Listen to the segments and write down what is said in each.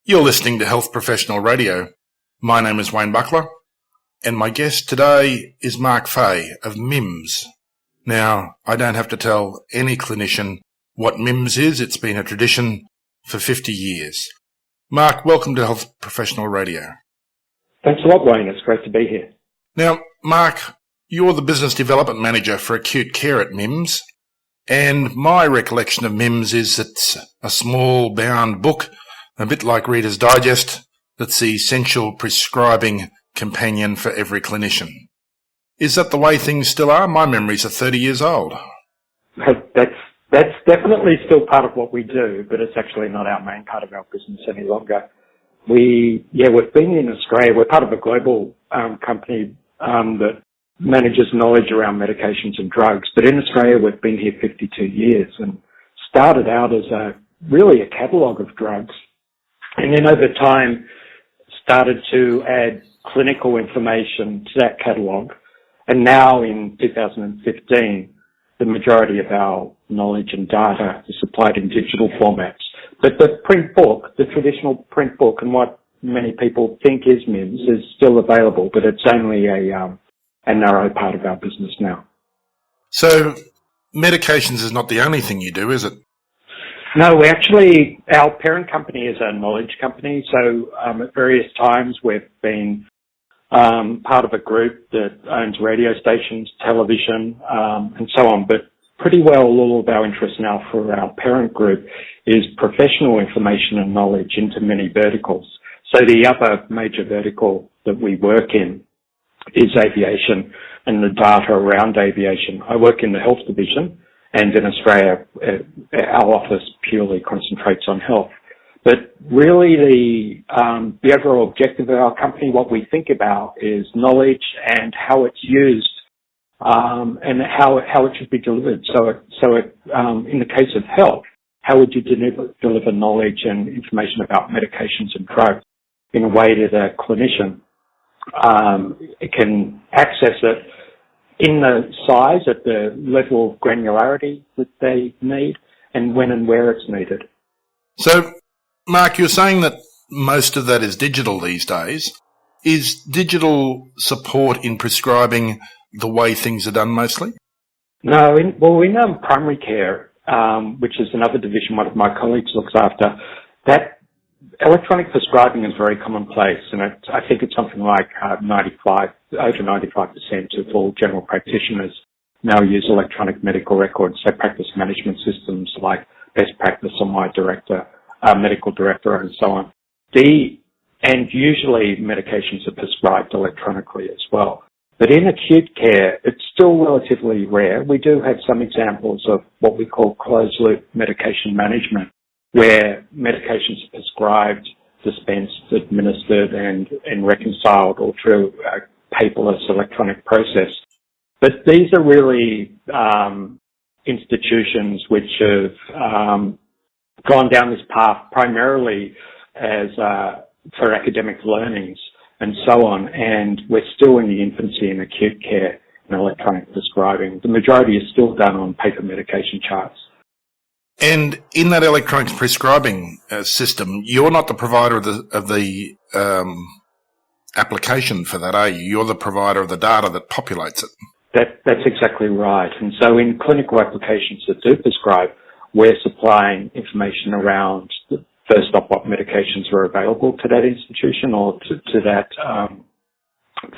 You're listening to Health Professional Radio. My name is Wayne Buckler, and my guest today is Mark Fay of MIMS. Now, I don't have to tell any clinician what MIMS is. It's been a tradition for 50 years. Mark, welcome to Health Professional Radio. Thanks a lot, Wayne. It's great to be here. Now, Mark, you're the Business Development Manager for Acute Care at MIMS, and my recollection of MIMS is it's a small bound book, a bit like Reader's Digest, that's the essential prescribing companion for every clinician. Is that the way things still are? My memories are 30 years old. That's definitely still part of what we do, but it's actually not our main part of our business any longer. We've been in Australia. We're part of a global company that manages knowledge around medications and drugs. But in Australia, we've been here 52 years and started out as really a catalogue of drugs. And then over time, started to add clinical information to that catalogue. And now in 2015, the majority of our knowledge and data is supplied in digital formats. But the print book, the traditional print book, and what many people think is MIMS, is still available, but it's only a narrow part of our business now. So medications is not the only thing you do, is it? No, our parent company is a knowledge company. So at various times we've been part of a group that owns radio stations, television, and so on. But pretty well all of our interest now for our parent group is professional information and knowledge into many verticals. So the other major vertical that we work in is aviation and the data around aviation. I work in the health division, and in Australia, our office purely concentrates on health. But really the overall objective of our company, what we think about is knowledge and how it's used, and how it should be delivered. So in the case of health, how would you deliver knowledge and information about medications and drugs in a way that a clinician can access it in the size, at the level of granularity that they need, and when and where it's needed. So, Mark, you're saying that most of that is digital these days. Is digital support in prescribing the way things are done mostly? No, in primary care, which is another division one of my colleagues looks after, that electronic prescribing is very commonplace, and I think it's something like over 95% of all general practitioners now use electronic medical records. They practice management systems like Best Practice on My Director, Medical Director, and so on. And usually medications are prescribed electronically as well. But in acute care, it's still relatively rare. We do have some examples of what we call closed-loop medication management, where medications are prescribed, dispensed, administered, and reconciled all through a paperless electronic process. But these are really institutions which have gone down this path primarily as for academic learnings and so on, and we're still in the infancy in acute care and electronic prescribing. The majority is still done on paper medication charts. And in that electronic prescribing system, you're not the provider of the application for that, are you? You're the provider of the data that populates it. That's exactly right. And so in clinical applications that do prescribe, we're supplying information around, first off, what medications are available to that institution or to that,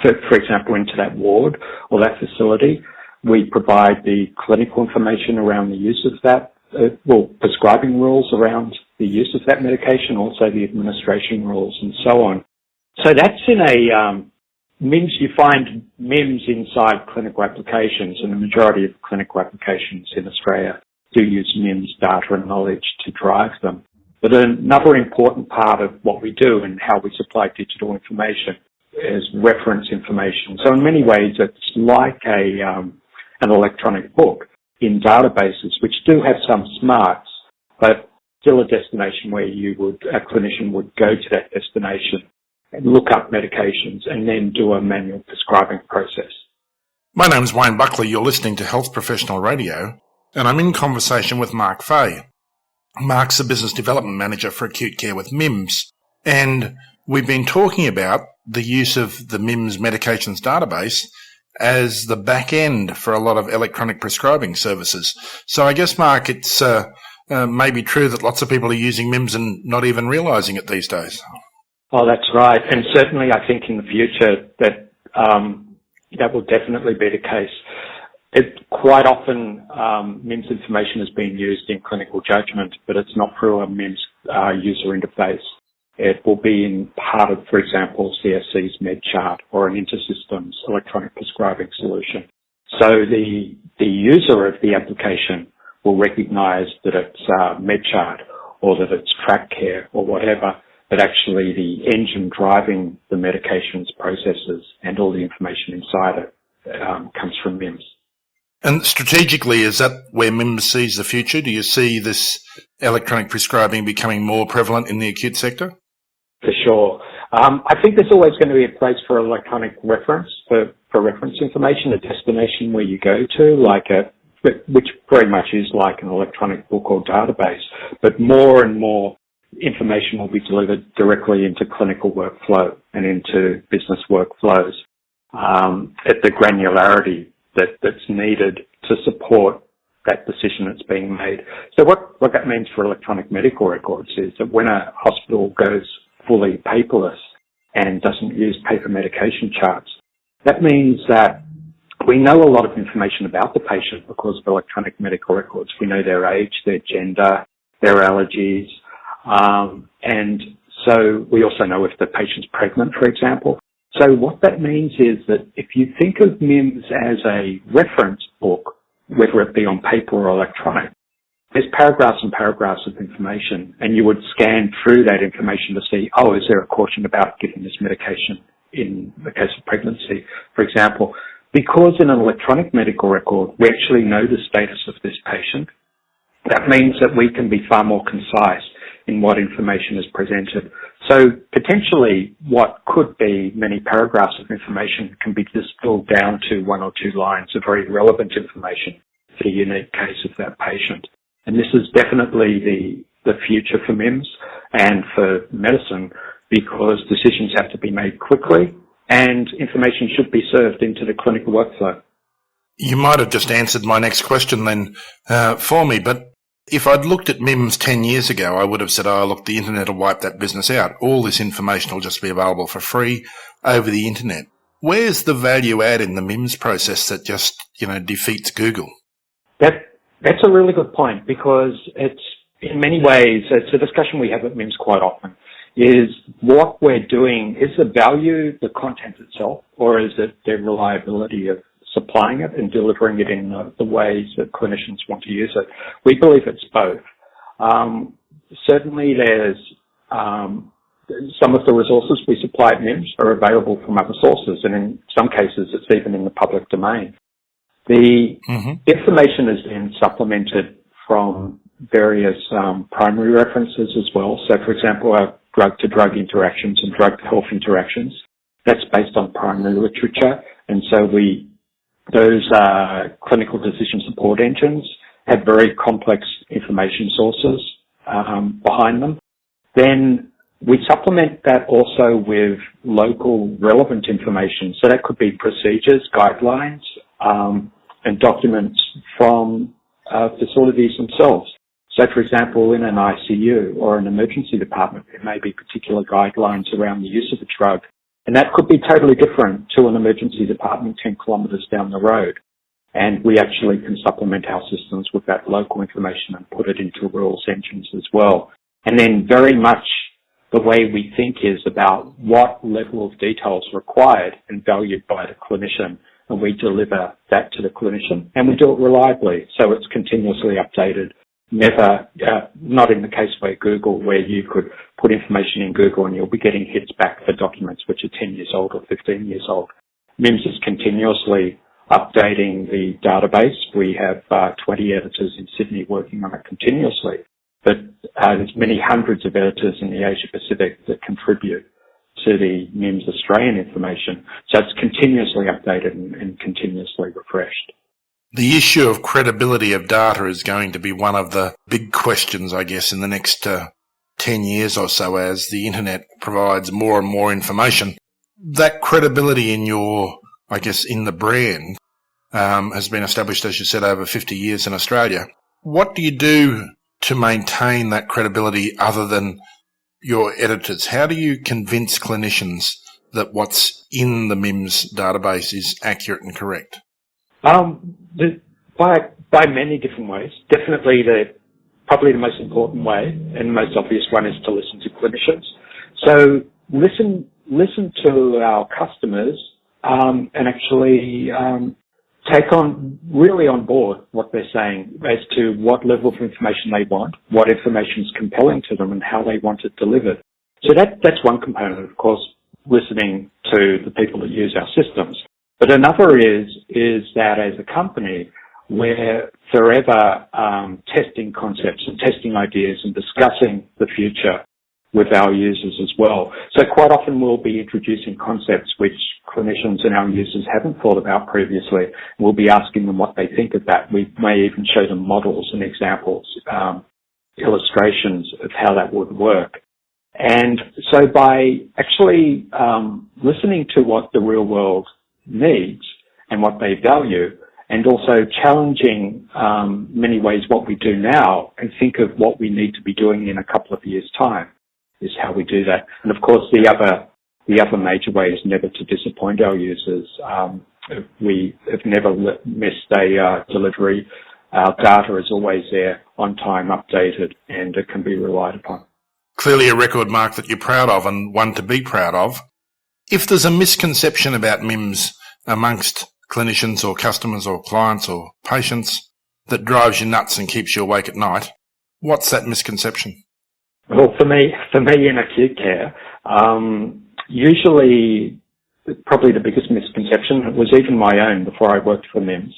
for example, into that ward or that facility. We provide the clinical information around the use of that, prescribing rules around the use of that medication, also the administration rules and so on. So that's in a MIMS. You find MIMS inside clinical applications, and the majority of clinical applications in Australia do use MIMS data and knowledge to drive them. But another important part of what we do and how we supply digital information is reference information. So in many ways, it's like an electronic book in databases, which do have some smarts, but still a destination where a clinician would go to that destination and look up medications and then do a manual prescribing process. My name's Wayne Buckler. You're listening to Health Professional Radio, and I'm in conversation with Mark Fay. Mark's the Business Development Manager for Acute Care with MIMS, And we've been talking about the use of the MIMS medications database as the back end for a lot of electronic prescribing services. So I guess, Mark, it's maybe true that lots of people are using MIMS and not even realising it these days. Oh, that's right. And certainly I think in the future that that will definitely be the case. Quite often MIMS information is being used in clinical judgment, but it's not through a MIMS user interface. It will be in part of, for example, CSC's MedChart or an InterSystems electronic prescribing solution. So the user of the application will recognise that it's MedChart or that it's TrackCare or whatever, but actually the engine driving the medications processes and all the information inside it comes from MIMS. And strategically, is that where MIMS sees the future? Do you see this electronic prescribing becoming more prevalent in the acute sector? For sure. I think there's always going to be a place for electronic reference, for reference information, a destination where you go to, which very much is like an electronic book or database. But more and more information will be delivered directly into clinical workflow and into business workflows at the granularity that's needed to support that decision that's being made. So what that means for electronic medical records is that when a hospital goes fully paperless and doesn't use paper medication charts, that means that we know a lot of information about the patient because of electronic medical records. We know their age, their gender, their allergies, and so we also know if the patient's pregnant, for example. So what that means is that if you think of MIMS as a reference book, whether it be on paper or electronic, there's paragraphs and paragraphs of information, and you would scan through that information to see, is there a caution about giving this medication in the case of pregnancy, for example. Because in an electronic medical record, we actually know the status of this patient. That means that we can be far more concise in what information is presented. So potentially what could be many paragraphs of information can be distilled down to one or two lines of very relevant information for the unique case of that patient. And this is definitely the future for MIMS and for medicine, because decisions have to be made quickly and information should be served into the clinical workflow. You might have just answered my next question then for me, but if I'd looked at MIMS 10 years ago, I would have said, look, the internet will wipe that business out. All this information will just be available for free over the internet. Where's the value add in the MIMS process that just, defeats Google? That's a really good point, because it's, in many ways, it's a discussion we have at MIMS quite often, is what we're doing, is the value the content itself, or is it the reliability of supplying it and delivering it in the ways that clinicians want to use it? We believe it's both. Certainly there's some of the resources we supply at MIMS are available from other sources, and in some cases it's even in the public domain. The information is then supplemented from various primary references as well. So, for example, our drug-to-drug interactions and drug-health interactions, that's based on primary literature, and so those clinical decision support engines have very complex information sources behind them. Then we supplement that also with local relevant information. So that could be procedures, guidelines, and documents from facilities themselves. So, for example, in an ICU or an emergency department, there may be particular guidelines around the use of a drug, and that could be totally different to an emergency department 10 kilometres down the road. And we actually can supplement our systems with that local information and put it into rules engines as well. And then very much the way we think is about what level of detail is required and valued by the clinician, and we deliver that to the clinician, and we do it reliably, so it's continuously updated. Never, not in the case where Google, where you could put information in Google and you'll be getting hits back for documents which are 10 years old or 15 years old. MIMS is continuously updating the database. We have 20 editors in Sydney working on it continuously, but there's many hundreds of editors in the Asia Pacific that contribute to the MIMS Australian information. So it's continuously updated and continuously refreshed. The issue of credibility of data is going to be one of the big questions, I guess, in the next 10 years or so as the internet provides more and more information. That credibility in in the brand, has been established, as you said, over 50 years in Australia. What do you do to maintain that credibility other than your editors? How do you convince clinicians that what's in the MIMS database is accurate and correct? By many different ways. Definitely probably the most important way and most obvious one is to listen to clinicians. So listen to our customers and actually take on board what they're saying as to what level of information they want, what information is compelling to them, and how they want it delivered. So that's one component, of course, listening to the people that use our systems. But another is that as a company, we're forever testing concepts and testing ideas and discussing the future with our users as well. So quite often we'll be introducing concepts which clinicians and our users haven't thought about previously. We'll be asking them what they think of that. We may even show them models and examples, illustrations of how that would work. And so by actually listening to what the real world needs and what they value, and also challenging many ways what we do now and think of what we need to be doing in a couple of years' time is how we do that. And of course, the other major way is never to disappoint our users. We have never missed a delivery. Our data is always there, on time, updated, and it can be relied upon. Clearly a record, Mark, that you're proud of and one to be proud of. If there's a misconception about MIMS amongst clinicians or customers or clients or patients that drives you nuts and keeps you awake at night, what's that misconception? Well, for me in acute care, usually probably the biggest misconception was even my own before I worked for MIMS,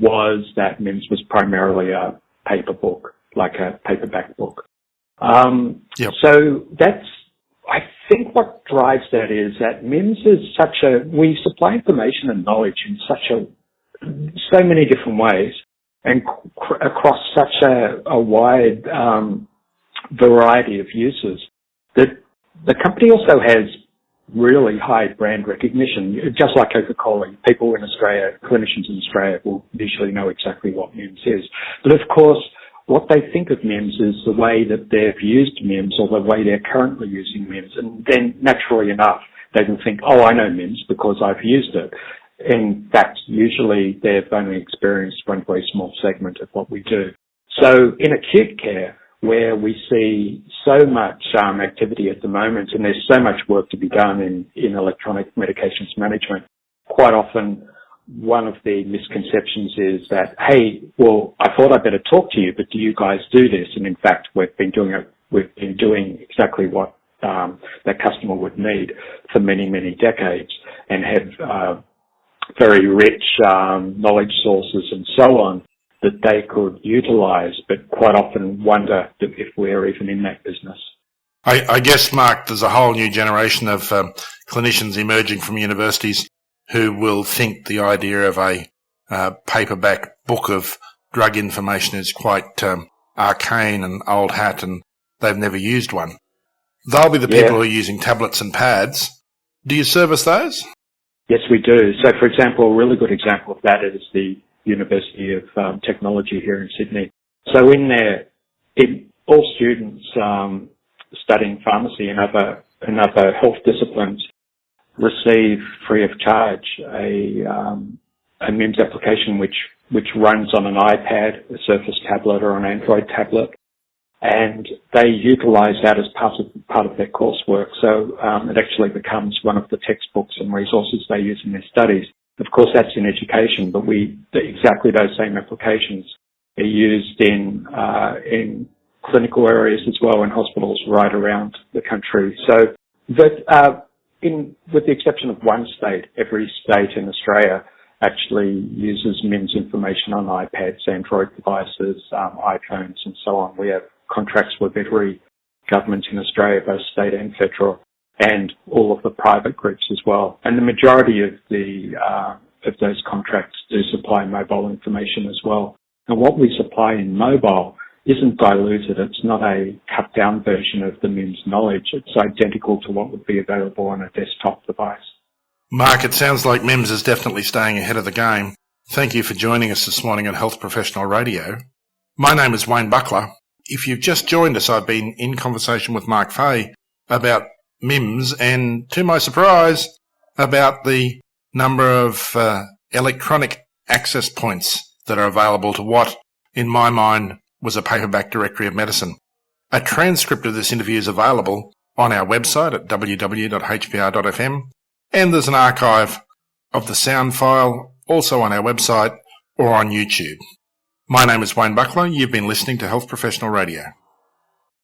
was that MIMS was primarily a paper book, like a paperback book. Yep. So I think what drives that is that MIMS is we supply information and knowledge in so many different ways and across such a wide variety of users that the company also has really high brand recognition. Just like Coca-Cola, people in Australia, clinicians in Australia will usually know exactly what MIMS is. But of course, what they think of MIMS is the way that they've used MIMS or the way they're currently using MIMS. And then naturally enough, they will think, oh, I know MIMS because I've used it. In fact, usually they've only experienced one very small segment of what we do. So in acute care, where we see so much activity at the moment and there's so much work to be done in electronic medications management, quite often one of the misconceptions is that, hey, well, I thought I'd better talk to you, but do you guys do this? And in fact, we've been doing exactly what that customer would need for many, many decades and have very rich knowledge sources and so on that they could utilize, but quite often wonder if we're even in that business. I guess, Mark, there's a whole new generation of clinicians emerging from universities who will think the idea of a paperback book of drug information is quite arcane and old hat, and they've never used one. They'll be the people who are using tablets and pads. Do you service those? Yes, we do. So, for example, a really good example of that is the University of Technology here in Sydney. So all students studying pharmacy and other health disciplines receive free of charge a MIMS application which runs on an iPad, a Surface tablet, or an Android tablet, and they utilize that as part of their coursework. So it actually becomes one of the textbooks and resources they use in their studies. Of course, that's in education, but exactly those same applications are used in clinical areas as well, in hospitals right around the country. So that with the exception of one state, every state in Australia actually uses MIMS information on iPads, Android devices, iPhones, and so on. We have contracts with every government in Australia, both state and federal, and all of the private groups as well. And the majority of those contracts do supply mobile information as well. And what we supply in mobile isn't diluted. It's not a cut-down version of the MIMS knowledge. It's identical to what would be available on a desktop device. Mark, it sounds like MIMS is definitely staying ahead of the game. Thank you for joining us this morning on Health Professional Radio. My name is Wayne Buckler. If you've just joined us, I've been in conversation with Mark Fay about MIMS and, to my surprise, about the number of electronic access points that are available to what, in my mind, was a paperback directory of medicine. A transcript of this interview is available on our website at www.hpr.fm, and there's an archive of the sound file also on our website or on YouTube. My name is Wayne Buckler. You've been listening to Health Professional Radio.